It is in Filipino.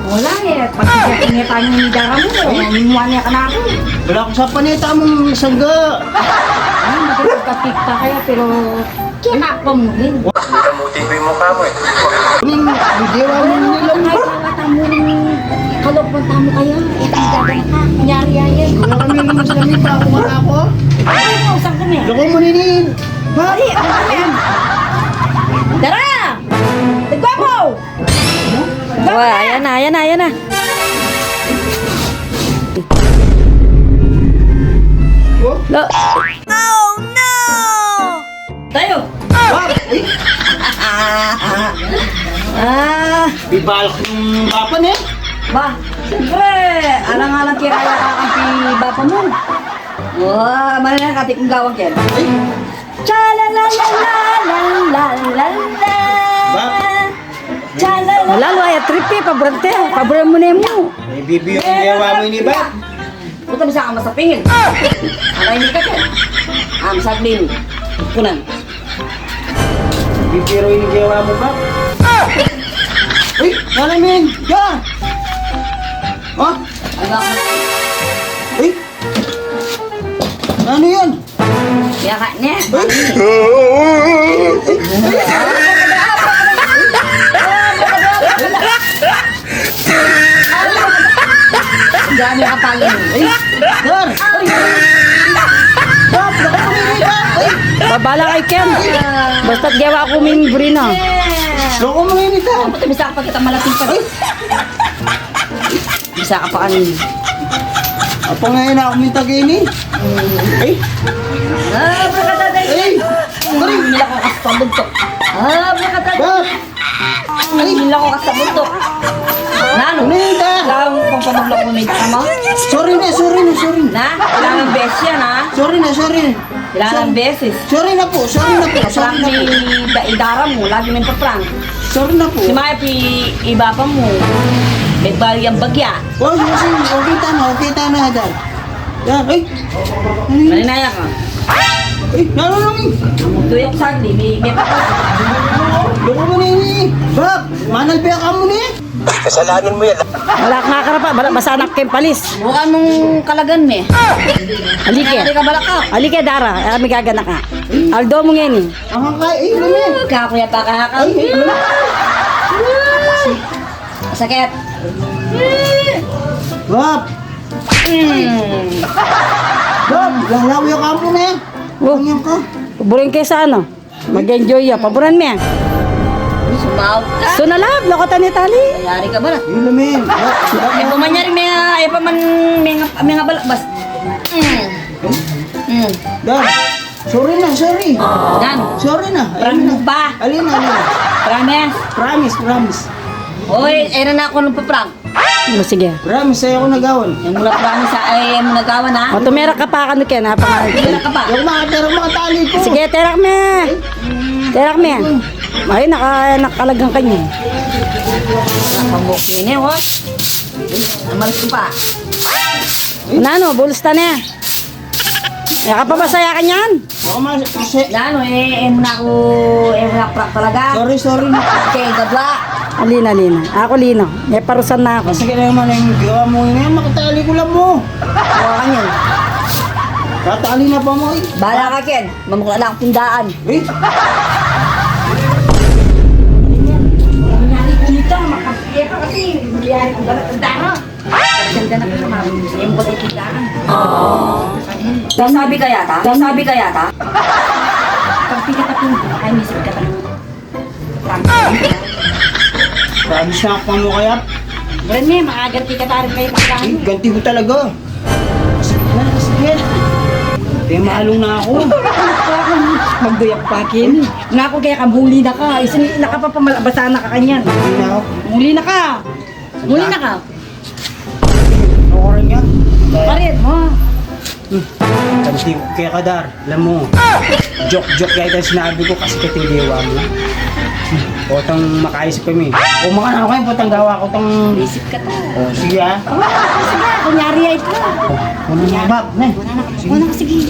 Wala eh. Pag sinita niya ni Dara mo, minuwa niya ka na ako. Wala ko sa panita mong sangga. Ay, magkakapikta kaya pero kinapa mo din. Kamutin ko yung mukha mo eh. Ning, bidewa mo nila. Ay, kawata mo rin. Kalopon tamo kaya. Ito ang gagawin ka. Kunyari yan. Wala kami rin mas lamig pa ako mga ako. Ay, mausang kami. Loko mo ninin. Bari, ano kami? Dara! Nagwapo! Wah, ayan na, ayan na, ayan na. Lo. Tayo! Wag! Ay, Ah! bibalak yung bapan eh. Ba, siyempre, alang-alang kaya kakampi bapa mo. Wah, mana na katik ng gawang yan. Ay, Cha-la-la-la-la-la-la-la. Ba? Cha-la-la. Wala, lo ay trip eh, pabrante. Paboran mo na mo. may bibiyo ang gawa mo ini ba? Puta bisa ka masapingin. Aray ni ka yan. Sablin. Kunan. Bibiro yung gawa mo ba? Ay, nalamin! Ya! Oh, Ano ka? ay! Ano yun? Kaya ka niya. Dami ka pala. Dar! Bab, nakamili ka! Ay! Babala kay Ken. Basta't gawa ko mimbri na. Loko mo ngayon ito! Puta bisa ka pa kita malaking pa. Bisa ka pa kanin. Apa ngayon ako may tagay Ay! Brakatada. Ay! Ay! Nila ko kasi sa buntok. Brakatada. Bab! Ay! Nila ko kasi sa buntok. Nano? Ano yun ta? Kailangan pang pamaglak mo na yung mo? Sorry na, sorry na, sorry na. Na? Kailangan beses yan ha? Sorry na, sorry na. Kailangan beses. Sorry na po, sorry na po, sorry Prank na po. ni idara mo, lagi may pa-prank. Sorry na po. Si Maya iba pa mo. May bali ang bagya. Oh, sige, okay ta na, Dar. Dar, ay! Ano yun? Maninaya ka. Ay, nalulungin! Tuyok sagli, may papas. Loko mo na yun eh. Bab, manalpiya ka mo na eh. Kasalanan mo yan. Wala kang nakarapa, masanak kayong palis. Bukan mong kalagan me. Halike. Hindi ka balak ka. Halike, Dara. Kami gagana ka. Aldo mo ngayon eh. Ang kay, ay, lamin. Kakuya pa ka. Ay, lamin. Sakit. Bab, Bab, lalawi ka mo na eh. Oh. Ganyan ka. Paboran kayo sa ano? Mag-enjoy ya. Paboran mo yan. Sumawag ka. So nalab, lakota ni Tali. Yari ka ba na? Ay, lamin. Eh, pamanyari may pa man may nga balakbas. Dar, sorry na, sorry. Dan, Sorry na. prank ba? Alin. Promise. Promise. Hoy, era na ako ng paprank. O, sige. Promise, sa'yo ako nagawan. Yung mula promise ay yung nagawa na. O, tumera ka pa ano kaya, napangalit. Wala ka pa. Yung mga tali ko. Sige, terak me. Terak me. Ay, nakalagang kanya. Nakabok yun eh, what? Namalis ko pa. Nano, bulsta na. Kaya ka pa masaya ka niyan? Ako kasi. Ano muna prank talaga. Sorry na. Okay, gadwa. Alina. Ako lino. May parusan na ako. Kasi kaya naman yung gawa mo yun, makatali ko lang mo. Gawa ka niyan. Katali na pa mo eh. Bahala ka, Ken. Mamukla lang ang tindaan. Eh, Nangyari ko nito, makapagkaya ka kasi. Nangyari ko dapat tindaan. Ganda na ko naman. Yung buti tindaan. Sabi ka yata? Pag pikat ako, ay misip ka tayo. promise na ako mo kaya. Rene, makaganti ka tayo kayo pagkain. Ganti ko talaga. Sakit. Kaya maalong na ako. Magduyak pa, Ken. Nga ako kaya kabuli na ka. Nakapapamalabasa na ka kanyan. Hindi na ako. Muli na ka. Ako rin yan. Parin mo. Ganti ko kaya kadar. Alam mo. Joke kaya ito sinabi ko kasi katindiwa mo. Potang makaisip kami. O mga ano kayo, potang gawa ko tong... Isip ka to. O, sige ah. Sige, kunyari ay ito. Ano nga bab? Nay. Una na, sige.